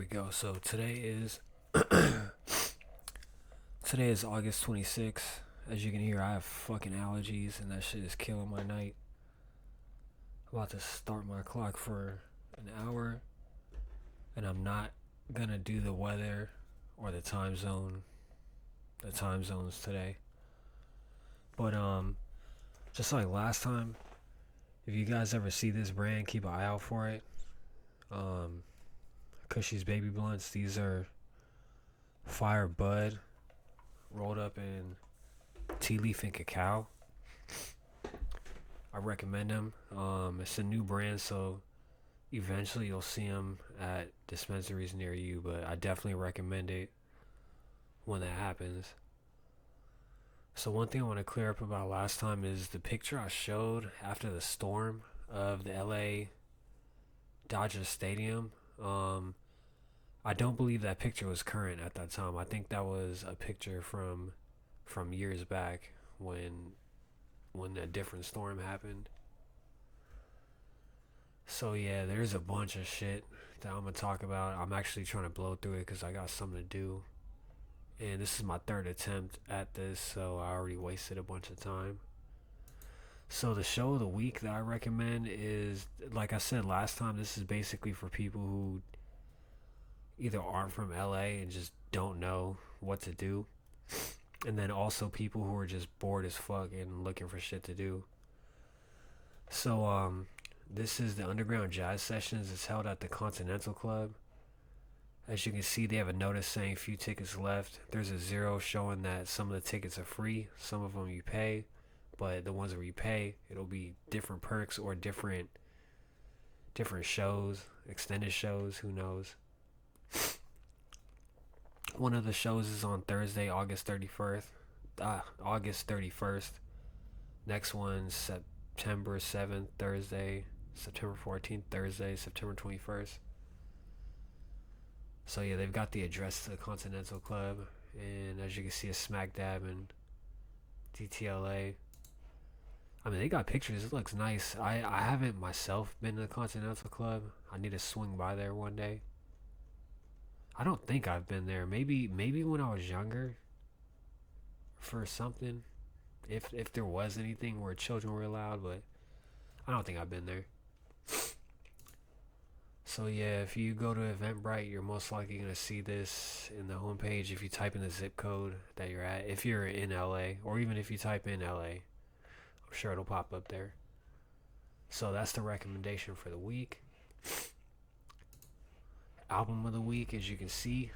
we go. So today is August 26th. As you can hear, I have fucking allergies and that shit is killing my night. I'm about to start my clock for an hour and I'm not gonna do the weather or the time zones today. But just like last time, if you guys ever see this brand, keep an eye out for it. Cushy's Baby Blunts. These are fire bud rolled up in tea leaf and cacao. I recommend them. It's a new brand, so eventually you'll see them at dispensaries near you, but I definitely recommend it when that happens. So one thing I want to clear up about last time is the picture I showed after the storm of the LA Dodger Stadium. I don't believe that picture was current at that time. I think that was a picture from years back when a different storm happened. So yeah, there's a bunch of shit that I'm gonna talk about. I'm actually trying to blow through it because I got something to do, and this is my third attempt at this, so I already wasted a bunch of time. So the show of the week that I recommend is, like I said last time, this is basically for people who either aren't from LA and just don't know what to do, and then also people who are just bored as fuck and looking for shit to do. So this is the Underground Jazz Sessions. It's held at the Continental Club. As you can see, they have a notice saying few tickets left. There's a zero showing that some of the tickets are free, some of them you pay, but the ones where you pay, it'll be different perks or different shows, extended shows, who knows. One of the shows is on Thursday, August 31st. August 31st. Next one's September 7th, Thursday. September 14th, Thursday. September 21st. So yeah, they've got the address to the Continental Club, and as you can see, it's smack dab in DTLA. I mean, they got pictures. It looks nice. I haven't myself been to the Continental Club. I need to swing by there one day. I don't think I've been there. Maybe when I was younger for something. If there was anything where children were allowed, but I don't think I've been there. So yeah, if you go to Eventbrite, you're most likely gonna see this in the homepage if you type in the zip code that you're at. If you're in LA, or even if you type in LA, I'm sure it'll pop up there. So that's the recommendation for the week. Album of the week, as you can see,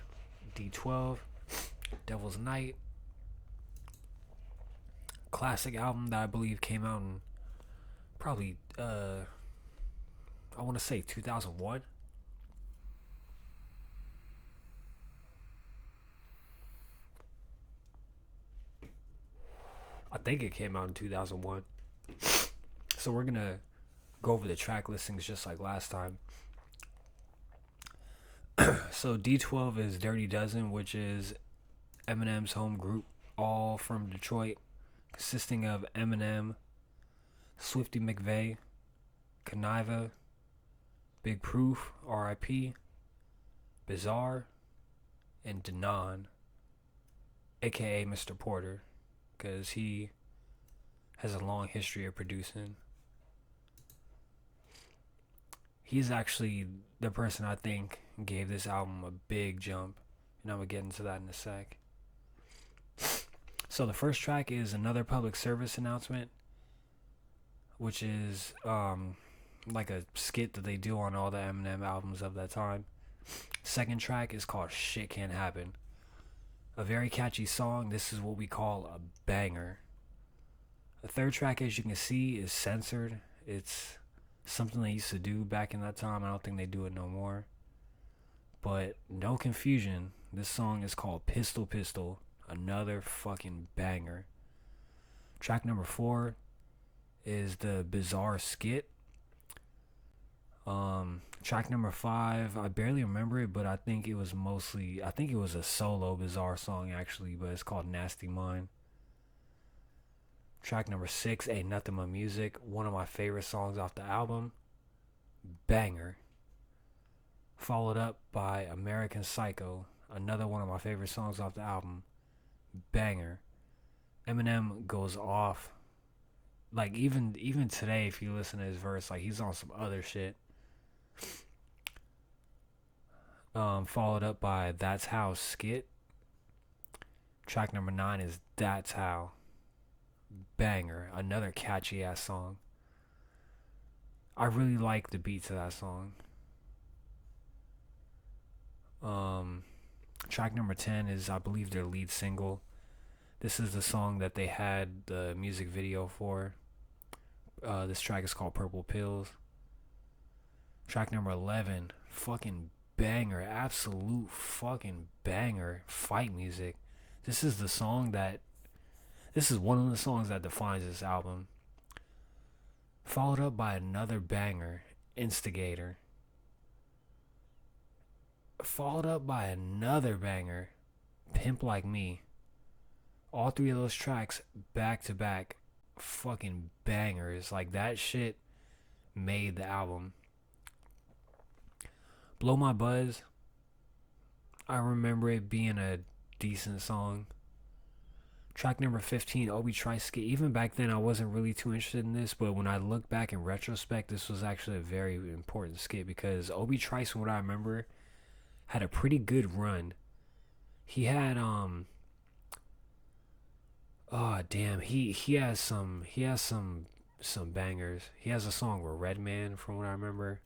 D12, Devil's Night. Classic album that I believe came out in probably, I want to say 2001. I think it came out in 2001. So we're going to go over the track listings just like last time. So D12 is Dirty Dozen, which is Eminem's home group, all from Detroit, consisting of Eminem, Swifty McVeigh, Kaniva, Big Proof, R.I.P., Bizarre, and Denon, aka Mr. Porter, because he has a long history of producing. He's actually the person I think gave this album a big jump, and I'm going to get into that in a sec. So the first track is another public service announcement, which is like a skit that they do on all the Eminem albums of that time. Second track is called Shit Can't Happen. A very catchy song. This is what we call a banger. The third track, as you can see, is censored. It's something they used to do back in that time. I don't think they do it no more. But no confusion, this song is called Pistol Pistol. Another fucking banger. Track number 4 is the Bizarre Skit. Track number 5, I barely remember it, but I think it was a solo Bizarre song actually, but it's called Nasty Mind. Track number 6, Ain't Nothing But Music, one of my favorite songs off the album. Banger. followed up by American Psycho, another one of my favorite songs off the album. Banger. Eminem goes off. Like even today, if you listen to his verse, like he's on some other shit. Followed up by That's How Skit. Track number 9 is That's How. Banger. Another catchy ass song. I really like the beat to that song. Track number 10 is, I believe, their lead single. This is the song that they had the music video for. This track is called Purple Pills. Track number 11, fucking banger, absolute fucking banger, fight music. This is one of the songs that defines this album. Followed up by another banger, Instigator. Followed up by another banger, Pimp Like Me. All three of those tracks back to back, fucking bangers. Like that shit made the album. Blow My Buzz, I remember it being a decent song. Track number 15, Obi Trice. Even back then, I wasn't really too interested in this, but when I look back in retrospect, this was actually a very important skit because Obi Trice, from what I remember, had a pretty good run. He had oh damn, he has some bangers. He has a song with Redman, from what I remember.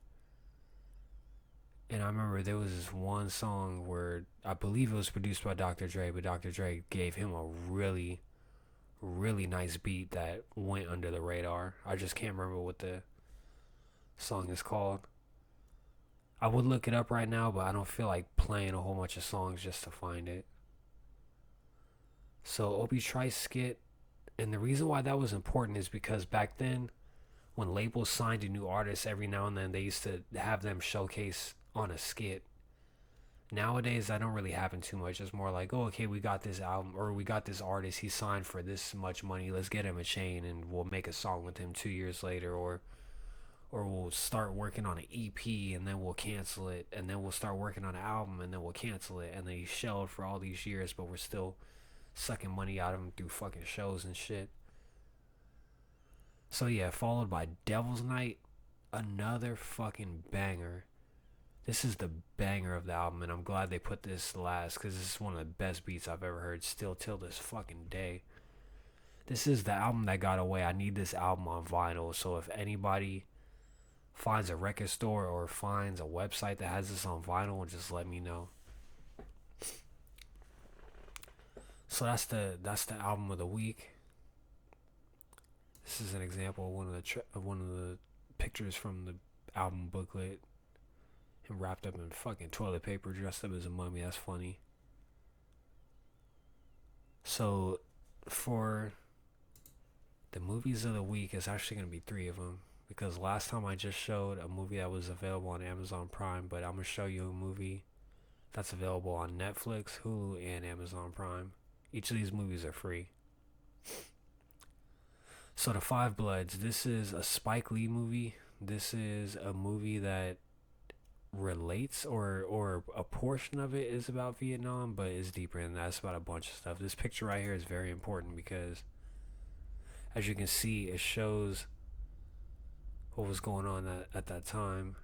And I remember there was this one song where I believe it was produced by Dr. Dre, but Dr. Dre gave him a really, really nice beat that went under the radar. I just can't remember what the song is called. I would look it up right now, but I don't feel like playing a whole bunch of songs just to find it. So Obi Trice skit, and the reason why that was important is because back then, when labels signed a new artist, every now and then they used to have them showcase on a skit. Nowadays that don't really happen too much. It's more like, oh, okay, we got this album, or we got this artist, he signed for this much money, let's get him a chain and we'll make a song with him 2 years later, or we'll start working on an EP and then we'll cancel it, and then we'll start working on an album and then we'll cancel it, and then he shelled for all these years, but we're still sucking money out of him through fucking shows and shit. So yeah, followed by Devil's Night, another fucking banger. This is the banger of the album, and I'm glad they put this last because this is one of the best beats I've ever heard still till this fucking day. This is the album that got away. I need this album on vinyl, so if anybody finds a record store or finds a website that has this on vinyl, just let me know. So that's the album of the week. This is an example of one of the pictures from the album booklet. Him wrapped up in fucking toilet paper, dressed up as a mummy. That's funny. So for the movies of the week, it's actually going to be 3 of them, because last time I just showed a movie that was available on Amazon Prime, but I'm going to show you a movie that's available on Netflix, Hulu, and Amazon Prime. Each of these movies are free. So The Five Bloods, this is a Spike Lee movie. This is a movie that relates, or a portion of it is about Vietnam, but it's deeper than that. It's about a bunch of stuff. This picture right here is very important because, as you can see, it shows what was going on at that time.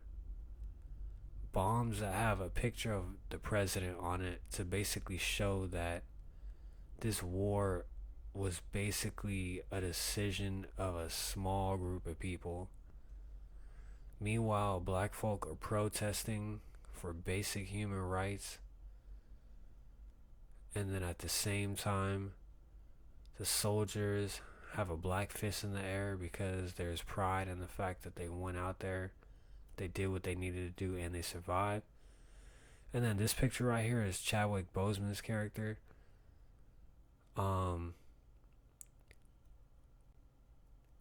Bombs that have a picture of the president on it to basically show that this war was basically a decision of a small group of people. Meanwhile, black folk are protesting for basic human rights. And then at the same time, the soldiers have a black fist in the air because there's pride in the fact that they went out there, they did what they needed to do, and they survived. And then this picture right here is Chadwick Boseman's character.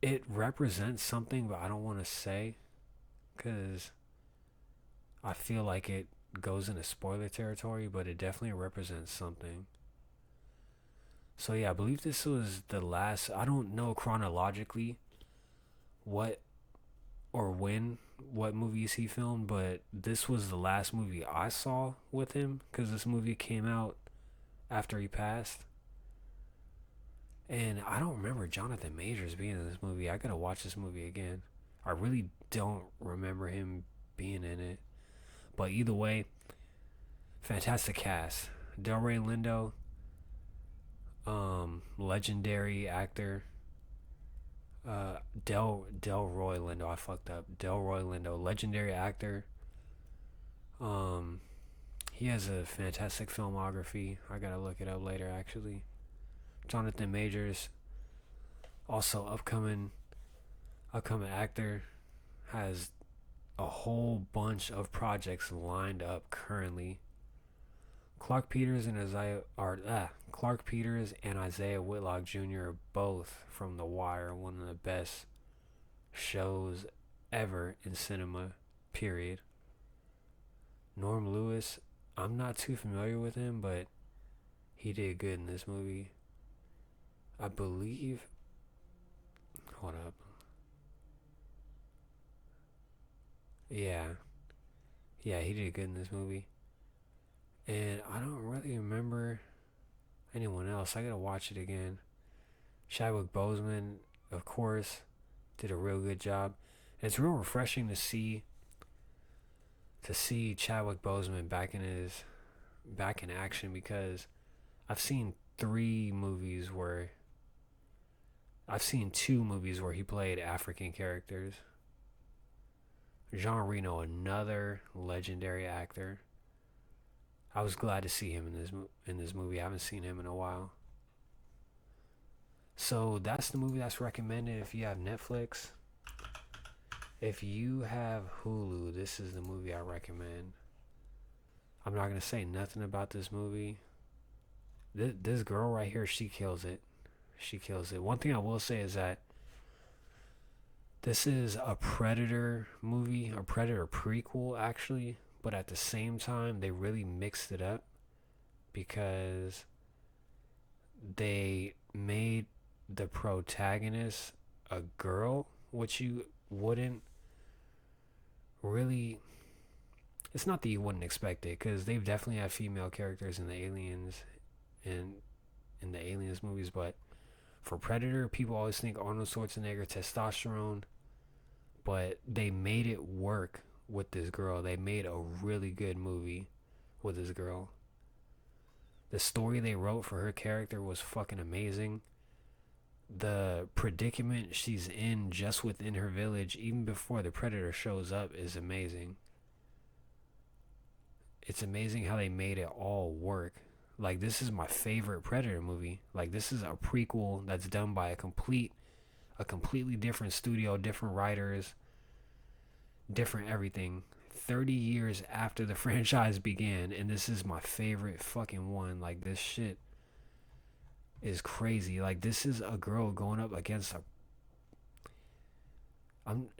It represents something, but I don't want to say, because I feel like it goes into spoiler territory, but it definitely represents something. So yeah, I believe this was the last, I don't know chronologically what or when what movies he filmed, but this was the last movie I saw with him because this movie came out after he passed. And I don't remember Jonathan Majors being in this movie. I gotta watch this movie again. I really don't remember him being in it. But either way, fantastic cast. Delroy Lindo, legendary actor. Delroy Lindo. I fucked up. Delroy Lindo, legendary actor. Um, he has a fantastic filmography. I gotta look it up later, actually. Jonathan Majors, also upcoming actor, has a whole bunch of projects lined up currently. Clark Peters and Isaiah Whitlock Jr. are both from The Wire, one of the best shows ever in cinema. Period. Norm Lewis, I'm not too familiar with him, but he did good in this movie. I believe. Hold up. Yeah, yeah, he did good in this movie. And I don't really remember anyone else. I gotta watch it again. Chadwick Boseman, of course, did a real good job. And it's real refreshing to see Chadwick Boseman back in action because I've seen two movies where he played African characters. Jean Reno, another legendary actor. I was glad to see him in this movie. I haven't seen him in a while. So that's the movie that's recommended if you have Netflix. If you have Hulu, this is the movie I recommend. I'm not gonna say nothing about this movie. This girl right here, she kills it. She kills it. One thing I will say is that this is a Predator movie, a Predator prequel, actually. But at the same time, they really mixed it up because they made the protagonist a girl, which you wouldn't really. It's not that you wouldn't expect it, because they've definitely had female characters in the Aliens and in the Aliens movies, but for Predator, people always think Arnold Schwarzenegger, testosterone, but they made it work with this girl. They made a really good movie with this girl. The story they wrote for her character was fucking amazing. The predicament she's in just within her village, even before the Predator shows up, is amazing. It's amazing how they made it all work. Like, this is my favorite Predator movie. Like, this is a prequel that's done by a completely different studio, different writers, different everything. 30 years after the franchise began, and this is my favorite fucking one. Like, this shit is crazy. Like, this is a girl going up against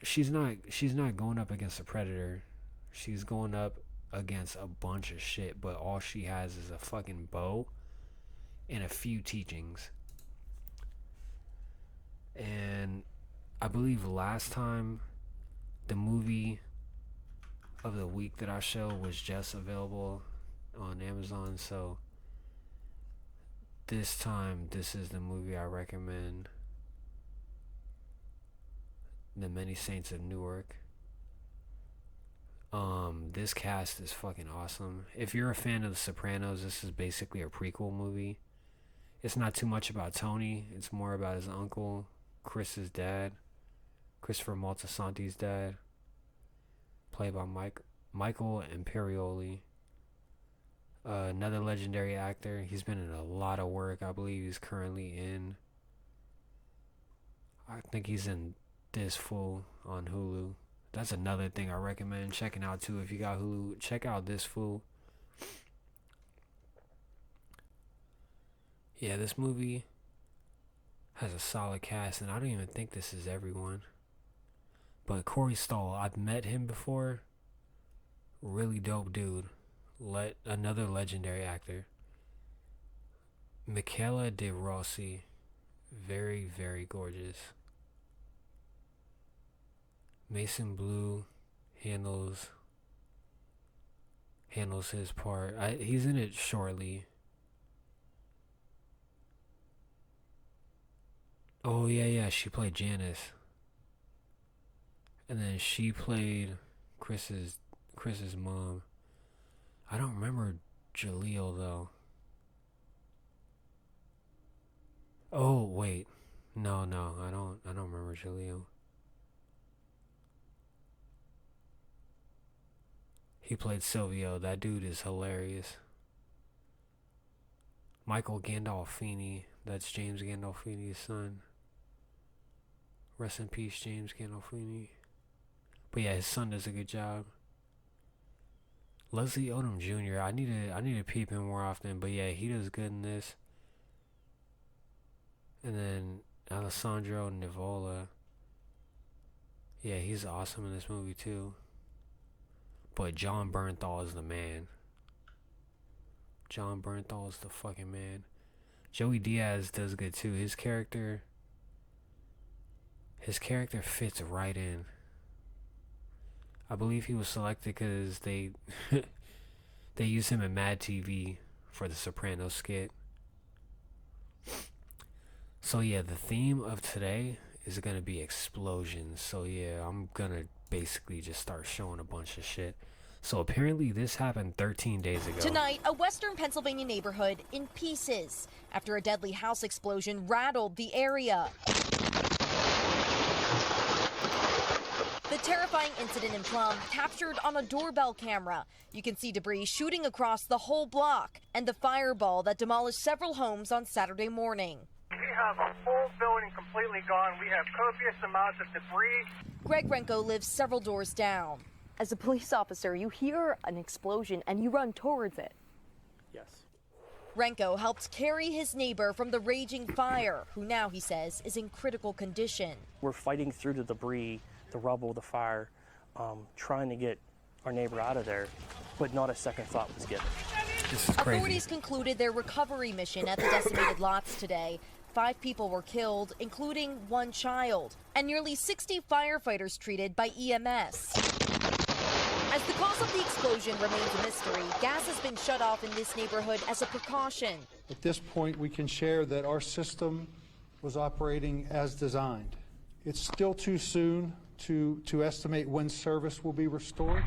she's not going up against a Predator. She's going up against a bunch of shit, but all she has is a fucking bow and a few teachings. And I believe last time the movie of the week that I showed was just available on Amazon, so this time this is the movie I recommend. The Many Saints of Newark. This cast is fucking awesome. If you're a fan of The Sopranos, this is basically a prequel movie. It's not too much about Tony. It's more about his uncle, Chris's dad, Christopher Moltisanti's dad, played by Michael Imperioli. Another legendary actor. He's been in a lot of work. I believe he's currently in. I think he's in This Fool on Hulu. That's another thing I recommend checking out too. If you got Hulu, check out This Fool. Yeah, this movie has a solid cast, and I don't even think this is everyone. But Corey Stoll, I've met him before. Really dope dude. Another legendary actor. Michaela De Rossi, very, very gorgeous. Mason Blue handles his part. He's in it shortly. Oh yeah, she played Janice. And then she played Chris's mom. I don't remember Jaleel though. Oh wait. No, I don't remember Jaleel. He played Silvio. That dude is hilarious. Michael Gandolfini. That's James Gandolfini's son. Rest in peace, James Gandolfini. But yeah, his son does a good job. Leslie Odom Jr. I need to peep him more often. But yeah, he does good in this. And then Alessandro Nivola. Yeah, he's awesome in this movie too. But John Bernthal is the man. John Bernthal is the fucking man. Joey Diaz does good too. His character fits right in. I believe he was selected because they used him in Mad TV for the Sopranos skit. So yeah, the theme of today is gonna be explosions. So yeah, I'm gonna basically just start showing a bunch of shit. So apparently this happened 13 days ago. Tonight, a western Pennsylvania neighborhood in pieces after a deadly house explosion rattled the area. The terrifying incident in Plum captured on a doorbell camera. You can see debris shooting across the whole block and the fireball that demolished several homes on Saturday morning. We have a whole building completely gone. We have copious amounts of debris. Greg Renko lives several doors down. As a police officer, you hear an explosion and you run towards it. Yes. Renko helped carry his neighbor from the raging fire, who now, he says, is in critical condition. We're fighting through the debris, the rubble, the fire, trying to get our neighbor out of there, but not a second thought was given. This is crazy. Authorities concluded their recovery mission at the decimated lots today. 5 people were killed, including 1 child, and nearly 60 firefighters treated by EMS. As the cause of the explosion remains a mystery, gas has been shut off in this neighborhood as a precaution. At this point, we can share that our system was operating as designed. It's still too soon to estimate when service will be restored.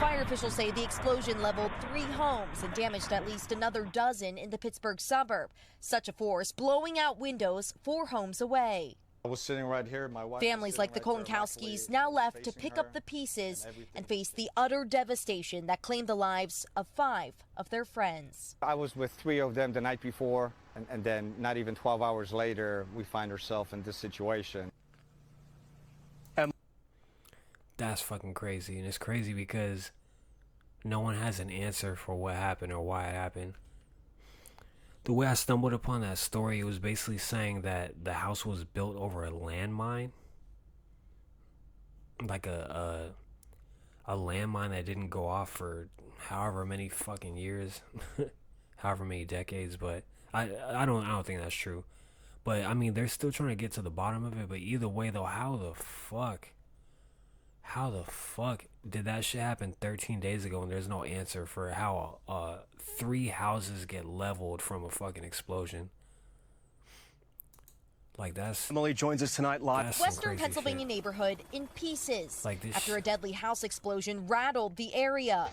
Fire officials say the explosion leveled 3 homes and damaged at least another dozen in the Pittsburgh suburb. Such a force blowing out windows 4 homes away. I was sitting right here. My wife. Families like the Kolonkowskis now left to pick up the pieces and face the utter devastation that claimed the lives of 5 of their friends. I was with 3 of them the night before, and then not even 12 hours later, we find ourselves in this situation. That's fucking crazy. And it's crazy because no one has an answer for what happened or why it happened. The way I stumbled upon that story, it was basically saying that the house was built over a landmine. Like a landmine that didn't go off for however many fucking years. However many decades, but I don't think that's true. But I mean, they're still trying to get to the bottom of it, but either way though, how the fuck did that shit happen 13 days ago and there's no answer for how 3 houses get leveled from a fucking explosion? Like, that's... Emily joins us tonight live. Western Pennsylvania neighborhood in pieces like this after a deadly house explosion rattled the area.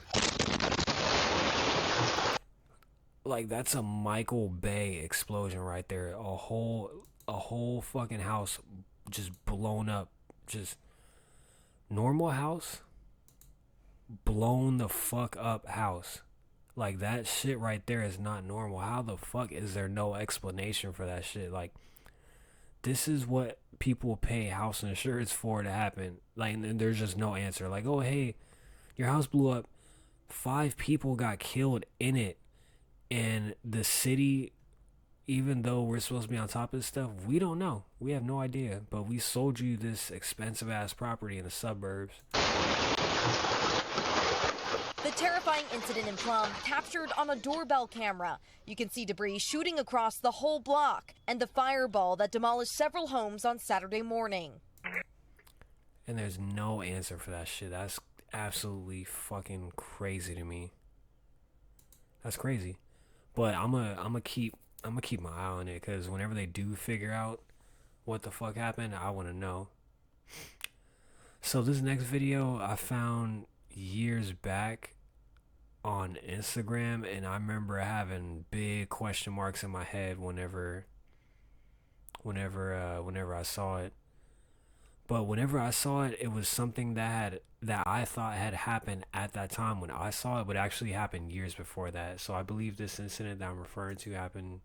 Like, that's a Michael Bay explosion right there. A whole fucking house just blown up. Just normal house, blown the fuck up house. Like, that shit right there is not normal. How the fuck is there no explanation for that shit? Like, this is what people pay house insurance for to happen. Like, and there's just no answer. Like, oh, hey, your house blew up. 5 people got killed in it. And the city, even though we're supposed to be on top of this stuff, we don't know. We have no idea. But we sold you this expensive ass property in the suburbs. The terrifying incident in Plum captured on a doorbell camera. You can see debris shooting across the whole block and the fireball that demolished several homes on Saturday morning. And there's no answer for that shit. That's absolutely fucking crazy to me. That's crazy. But I'm gonna keep my eye on it, cuz whenever they do figure out what the fuck happened, I want to know. So this next video I found years back on Instagram, and I remember having big question marks in my head whenever I saw it. But whenever I saw it, it was something that I thought had happened at that time when I saw it, but actually happened years before that. So I believe this incident that I'm referring to happened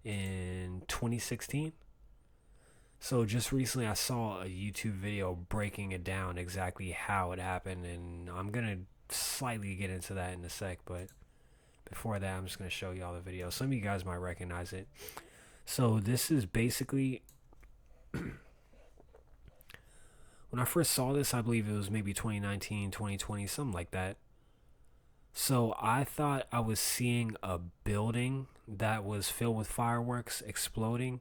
in 2016. So just recently I saw a YouTube video breaking it down exactly how it happened, and I'm gonna slightly get into that in a sec, but before that I'm just gonna show y'all the video. Some of you guys might recognize it. So this is basically when I first saw this, I believe it was maybe 2019, 2020, something like that. So I thought I was seeing a building that was filled with fireworks exploding,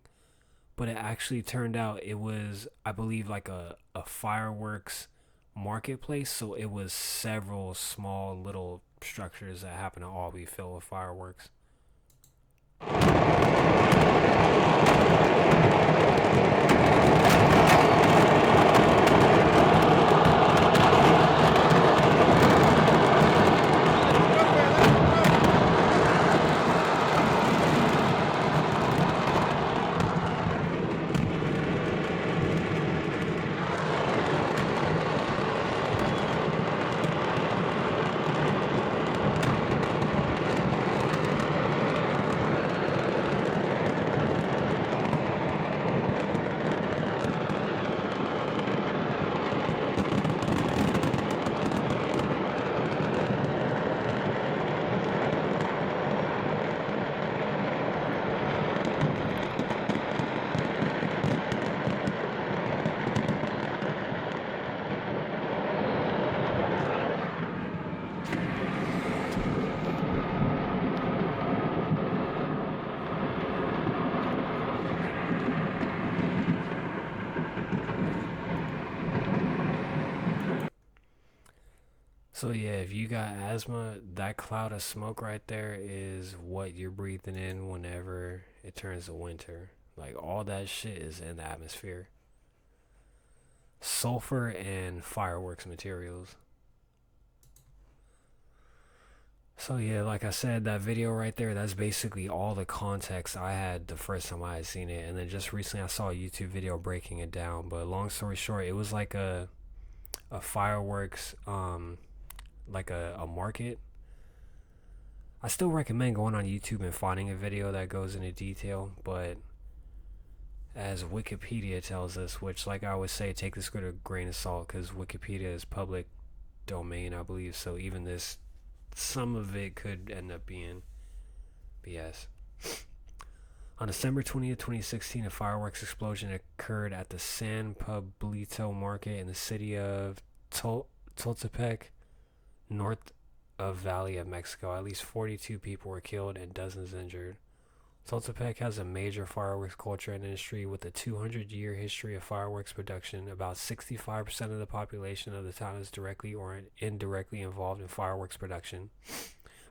but it actually turned out it was, I believe, like a fireworks marketplace. So it was several small little structures that happened to all be filled with fireworks. So yeah, if you got asthma, that cloud of smoke right there is what you're breathing in whenever it turns to winter. Like, all that shit is in the atmosphere. Sulfur and fireworks materials. So yeah, like I said, that video right there, that's basically all the context I had the first time I had seen it. And then just recently I saw a YouTube video breaking it down. But long story short, it was like a fireworks, like a market. I still recommend going on YouTube and finding a video that goes into detail, but as Wikipedia tells us, which, like I always say, take this with a grain of salt, because Wikipedia is public domain, I believe, so even this, some of it could end up being BS. On December 20th, 2016, a fireworks explosion occurred at the San Pablito market in the city of Tultepec, north of Valley of Mexico. At least 42 people were killed and dozens injured. Tultepec has a major fireworks culture and industry with a 200-year history of fireworks production. About 65% of the population of the town is directly or indirectly involved in fireworks production.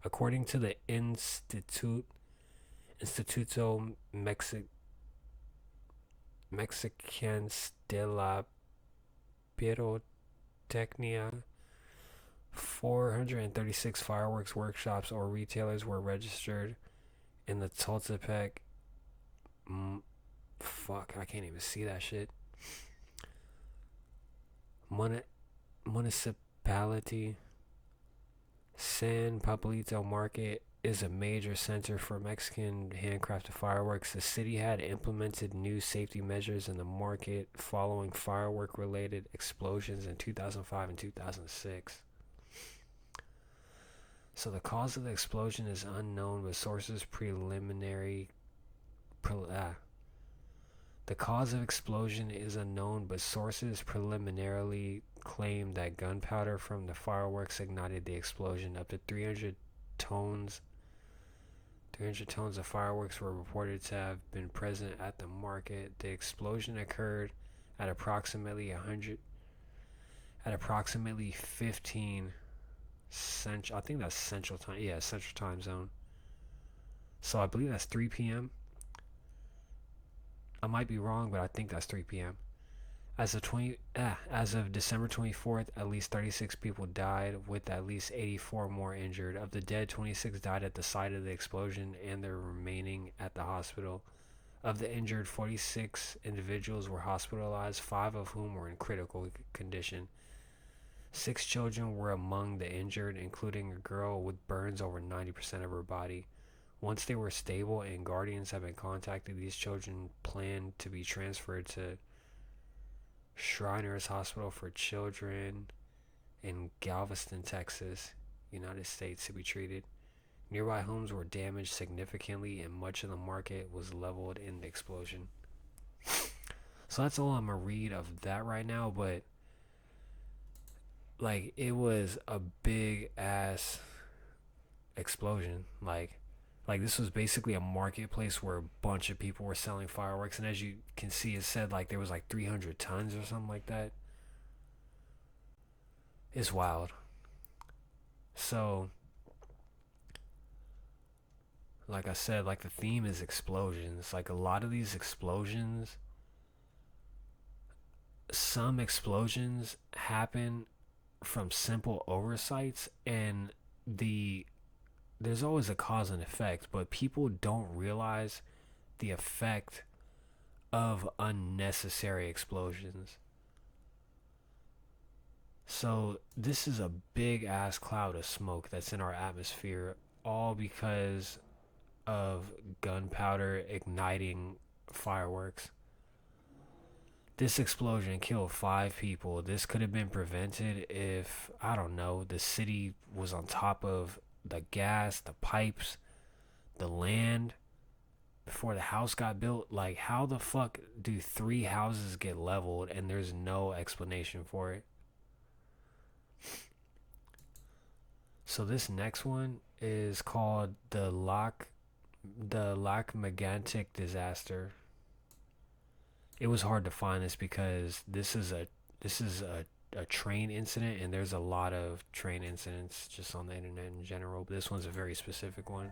According to the Instituto Mexicans de la Pirotecnia, 436 fireworks workshops or retailers were registered in the Tultepec, fuck, I can't even see that shit, municipality. San Pablito Market is a major center for Mexican handcrafted fireworks. The city had implemented new safety measures in the market following firework-related explosions in 2005 and 2006. So the cause of the explosion is unknown, but sources preliminarily claim that gunpowder from the fireworks ignited the explosion. Up to 300 tons of fireworks were reported to have been present at the market. The explosion occurred at approximately 100 at approximately 15 central. I think that's Central Time. Yeah, Central Time Zone. So I believe that's 3 p.m. I might be wrong, but I think that's 3 p.m. As of December 24th, at least 36 people died, with at least 84 more injured. Of the dead, 26 died at the site of the explosion, and they're remaining at the hospital. Of the injured, 46 individuals were hospitalized, 5 of whom were in critical condition. 6 children were among the injured, including a girl with burns over 90% of her body. Once they were stable and guardians have been contacted, these children plan to be transferred to Shriners Hospital for Children in Galveston, Texas, United States, to be treated. Nearby homes were damaged significantly, and much of the market was leveled in the explosion. So that's all I'm gonna read of that right now, but like, it was a big ass explosion. Like this was basically a marketplace where a bunch of people were selling fireworks, and as you can see, it said like there was like 300 tons or something like that. It's wild. So, like I said, like the theme is explosions. Like a lot of these explosions, some explosions happen from simple oversights, and there's always a cause and effect, but people don't realize the effect of unnecessary explosions. So this is a big ass cloud of smoke that's in our atmosphere, all because of gunpowder igniting fireworks. This explosion killed 5 people. This could have been prevented if, I don't know, the city was on top of the gas, the pipes, the land before the house got built. Like, how the fuck do 3 houses get leveled and there's no explanation for it? So this next one is called the Lac-Mégantic disaster. It was hard to find this because this is a train incident, and there's a lot of train incidents just on the internet in general, but this one's a very specific one.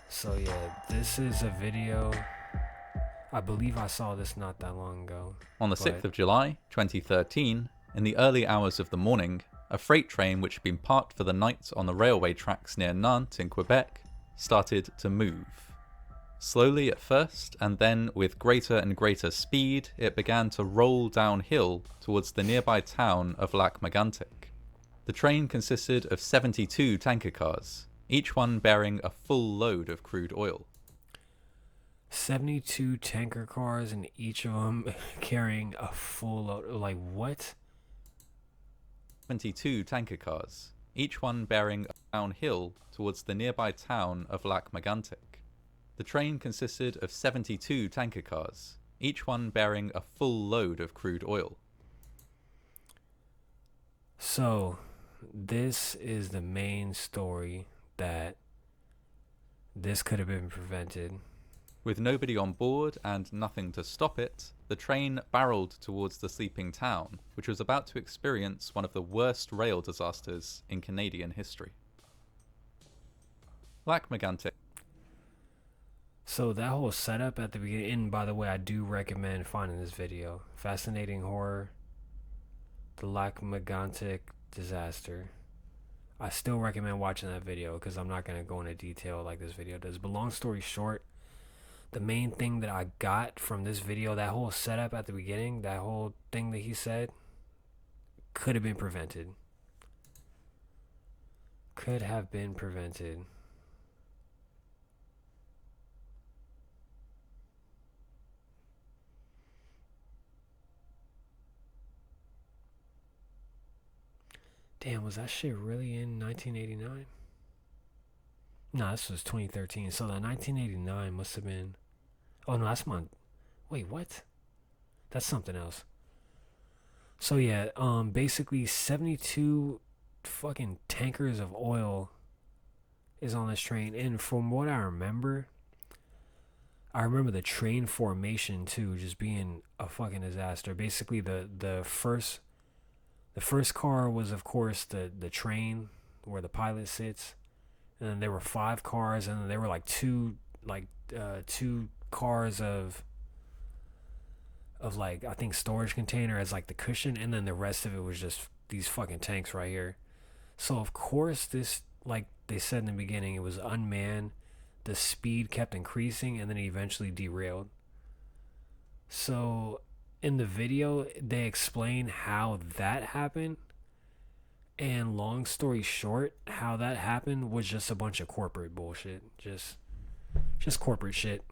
So yeah, this is a video. I believe I saw this not that long ago. On the 6th of July, 2013, in the early hours of the morning, a freight train which had been parked for the night on the railway tracks near Nantes in Quebec started to move. Slowly at first, and then with greater and greater speed, it began to roll downhill towards the nearby town of Lac-Mégantic. The train consisted of 72 tanker cars, each one bearing a full load of crude oil. 72 tanker cars, and each of them carrying a full load. Like, what? 72 tanker cars, each one bearing downhill towards the nearby town of Lac-Mégantic. The train consisted of 72 tanker cars, each one bearing a full load of crude oil. So, this is the main story, that this could have been prevented. With nobody on board and nothing to stop it, the train barreled towards the sleeping town, which was about to experience one of the worst rail disasters in Canadian history. Lac-Mégantic. So that whole setup at the beginning, and by the way, I do recommend finding this video. Fascinating Horror, the Lac-Mégantic disaster. I still recommend watching that video because I'm not going to go into detail like this video does. But long story short, the main thing that I got from this video, that whole setup at the beginning, that whole thing that he said, could have been prevented. Could have been prevented. Damn, was that shit really in 1989? No, this was 2013. So that 1989 must have been... Oh, no, that's my... Wait, what? That's something else. So yeah, basically 72 fucking tankers of oil is on this train. And from what I remember, I remember the train formation too, just being a fucking disaster. Basically, the first car was, of course, the train where the pilot sits, and then there were 5 cars, and then there were like two cars of like, I think, storage container as like the cushion, and then the rest of it was just these fucking tanks right here. So of course this, like they said in the beginning, it was unmanned. The speed kept increasing, and then it eventually derailed. So in the video they explain how that happened, and long story short, how that happened was just a bunch of corporate bullshit. Just corporate shit.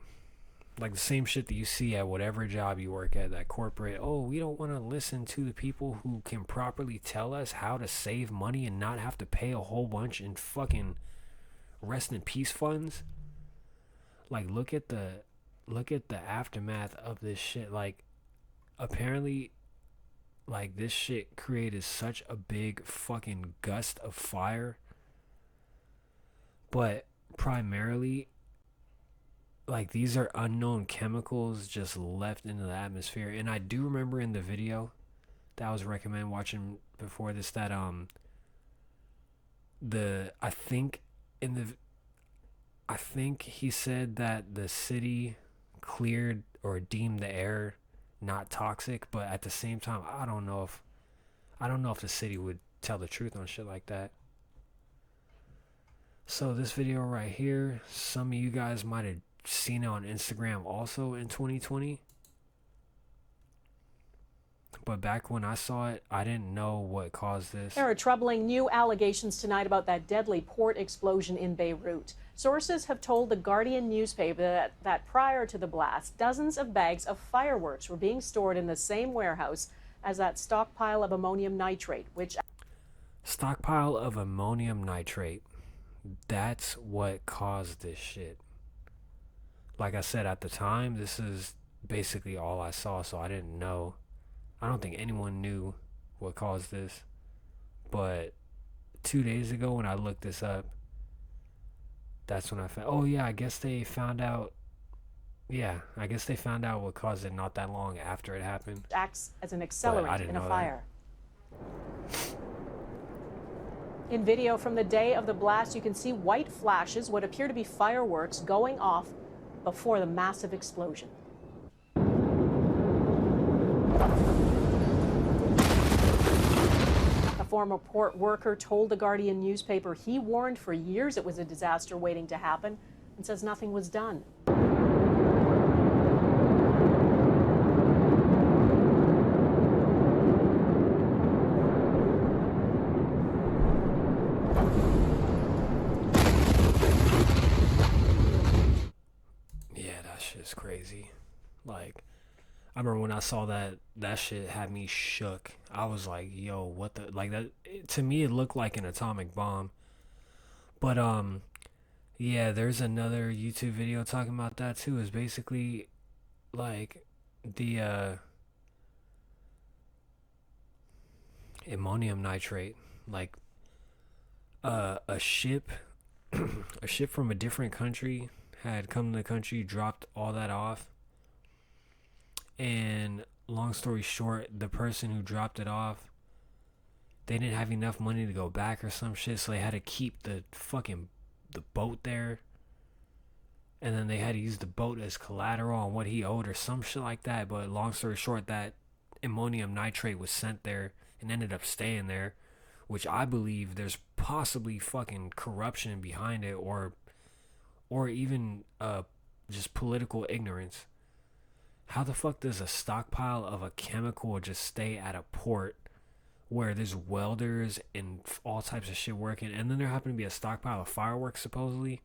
Like the same shit that you see at whatever job you work at, that corporate, oh, we don't want to listen to the people who can properly tell us how to save money and not have to pay a whole bunch in fucking rest in peace funds. Like, look at the aftermath of this shit. Like, apparently, like, this shit created such a big fucking gust of fire, but primarily, like, these are unknown chemicals just left into the atmosphere. And I do remember in the video that I was recommending watching before this, that I think he said that the city cleared or deemed the air not toxic, but at the same time, I don't know if the city would tell the truth on shit like that. So this video right here, some of you guys might have seen it on Instagram also in 2020. But back when I saw it, I didn't know what caused this. There are troubling new allegations tonight about that deadly port explosion in Beirut. Sources have told the Guardian newspaper that prior to the blast, dozens of bags of fireworks were being stored in the same warehouse as that stockpile of ammonium nitrate, which... Stockpile of ammonium nitrate. That's what caused this shit. Like I said, at the time, this is basically all I saw, so I didn't know. I don't think anyone knew what caused this. But 2 days ago when I looked this up, that's when I found, oh yeah, I guess they found out what caused it not that long after it happened. Acts as an accelerant in a fire. In video from the day of the blast, you can see white flashes, what appear to be fireworks, going off before the massive explosion. A former port worker told the Guardian newspaper he warned for years it was a disaster waiting to happen, and says nothing was done. Shit's crazy. Like, I remember when I saw that shit had me shook. I was like, yo, what the, like, that, to me it looked like an atomic bomb. But yeah, there's another YouTube video talking about that too. Is basically like the ammonium nitrate, like a ship from a different country had come to the country, dropped all that off, and long story short, the person who dropped it off, they didn't have enough money to go back or some shit, so they had to keep the boat there, and then they had to use the boat as collateral on what he owed or some shit like that. But long story short, that ammonium nitrate was sent there and ended up staying there, which I believe there's possibly fucking corruption behind it, or even just political ignorance. How the fuck does a stockpile of a chemical just stay at a port where there's welders and all types of shit working, and then there happened to be a stockpile of fireworks supposedly?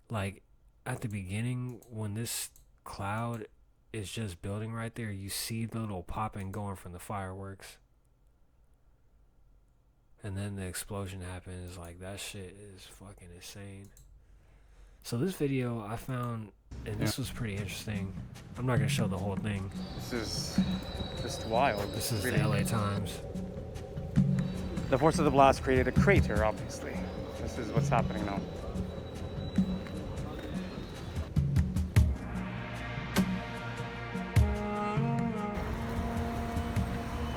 Like, at the beginning, when this cloud is just building right there, you see the little popping going from the fireworks, and then the explosion happens. Like, that shit is fucking insane. So this video I found, and this was pretty interesting. I'm not gonna show the whole thing. This is just wild. This is the LA Times. The force of the blast created a crater, obviously. This is what's happening now.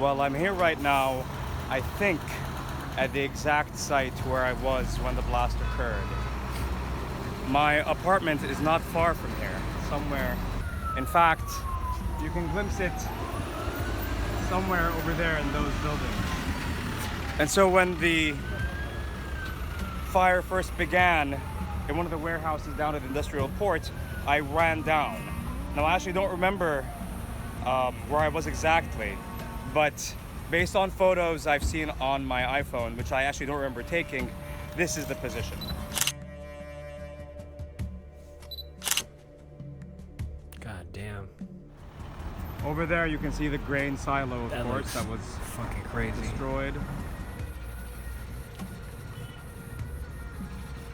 Well, I'm here right now, I think, at the exact site where I was when the blast occurred. My apartment is not far from here, somewhere. In fact, you can glimpse it somewhere over there in those buildings. And so when the fire first began in one of the warehouses down at Industrial Port, I ran down. Now, I actually don't remember where I was exactly, but based on photos I've seen on my iPhone, which I actually don't remember taking, this is the position. God damn. Over there you can see the grain silo, of That course, looks that was fucking crazy. destroyed.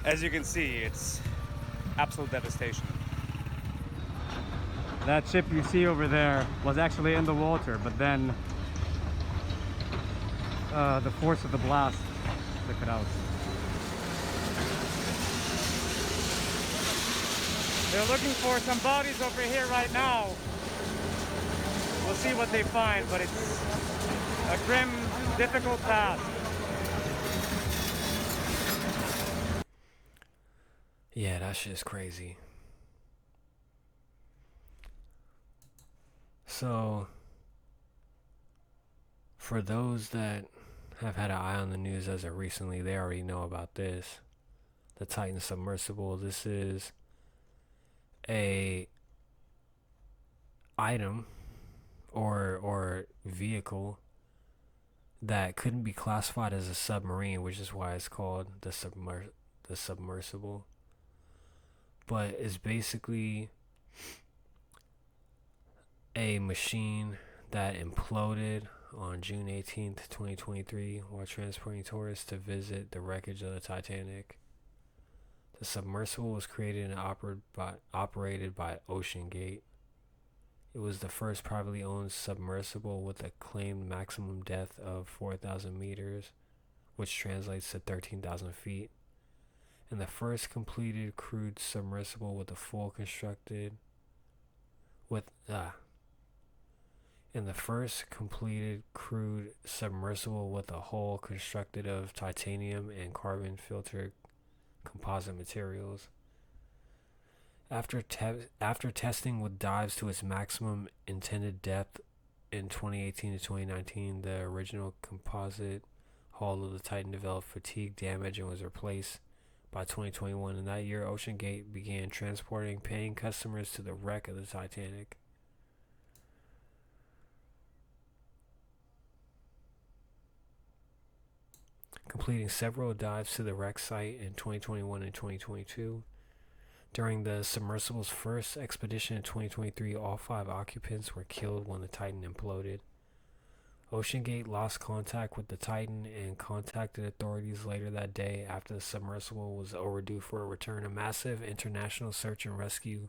As you can see, it's absolute devastation. That ship you see over there was actually in the water, but then the force of the blast took it out. They're looking for some bodies over here right now. We'll see what they find, but it's a grim, difficult task. Yeah, that shit's crazy. So, for those that have had an eye on the news as of recently, they already know about this. The Titan submersible. This is a item or vehicle that couldn't be classified as a submarine, which is why it's called the submersible. But it's basically a machine that imploded on June 18th, 2023, while transporting tourists to visit the wreckage of the Titanic. The submersible was created and operated by OceanGate. It was the first privately owned submersible with a claimed maximum depth of 4,000 meters, which translates to 13,000 feet, and the first completed crewed submersible with a full constructed and the first completed crewed submersible with a hull constructed of titanium and carbon filtered composite materials. After testing with dives to its maximum intended depth in 2018 to 2019, the original composite hull of the Titan developed fatigue damage and was replaced by 2021. In that year, OceanGate began transporting paying customers to the wreck of the Titanic. Completing several dives to the wreck site in 2021 and 2022. During the submersible's first expedition in 2023, all 5 occupants were killed when the Titan imploded. OceanGate lost contact with the Titan and contacted authorities later that day after the submersible was overdue for a return. A massive international search and rescue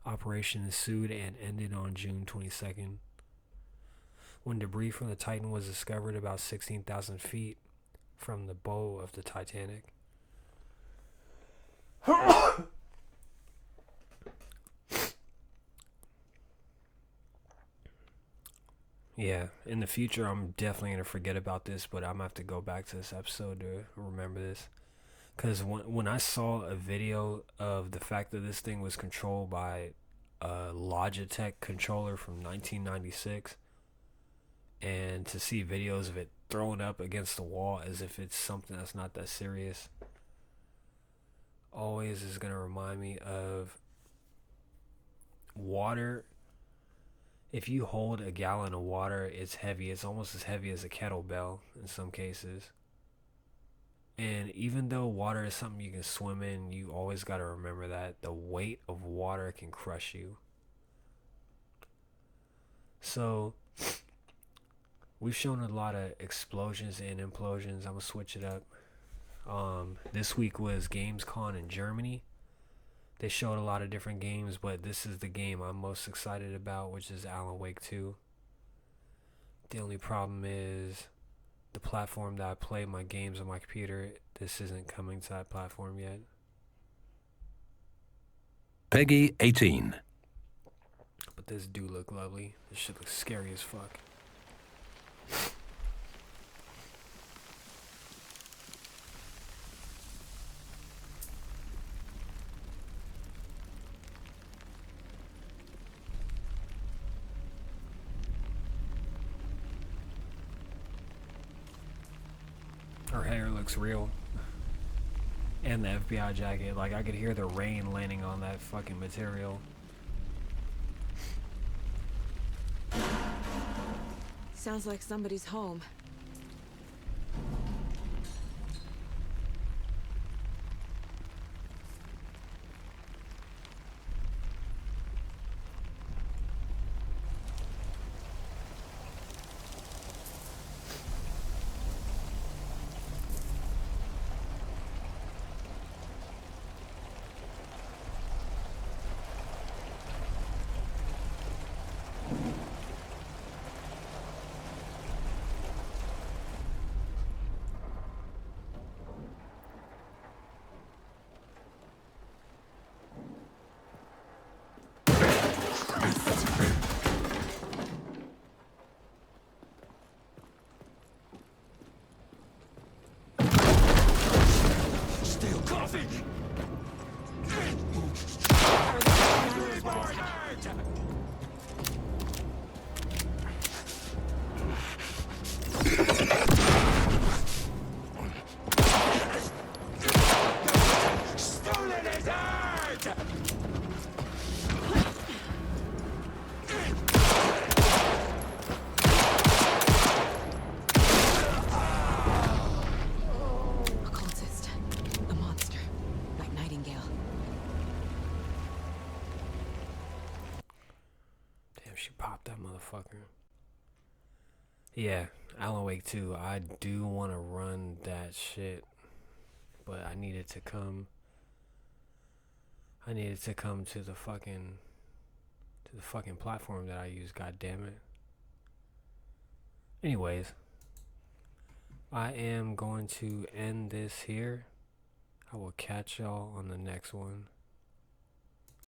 operation ensued and ended on June 22nd. When debris from the Titan was discovered about 16,000 feet from the bow of the Titanic. Yeah, in the future, I'm definitely going to forget about this, but I'm going to have to go back to this episode to remember this. Because when I saw a video of the fact that this thing was controlled by a Logitech controller from 1996, and to see videos of it thrown up against the wall as if it's something that's not that serious, always is going to remind me of water. If you hold a gallon of water, it's heavy. It's almost as heavy as a kettlebell in some cases. And even though water is something you can swim in, you always got to remember that the weight of water can crush you. So we've shown a lot of explosions and implosions. I'm going to switch it up. This week was Gamescom in Germany. They showed a lot of different games, but this is the game I'm most excited about, which is Alan Wake 2. The only problem is the platform that I play my games on my computer, this isn't coming to that platform yet. Peggy 18. But this do look lovely. This shit looks scary as fuck. hair looks real. And the FBI jacket. Like, I could hear the rain landing on that fucking material. Sounds like somebody's home. She popped that motherfucker. Yeah, Alan Wake 2. I do want to run that shit, but I needed to come. I needed to come to the fucking platform that I use. God damn it. Anyways, I am going to end this here. I will catch y'all on the next one.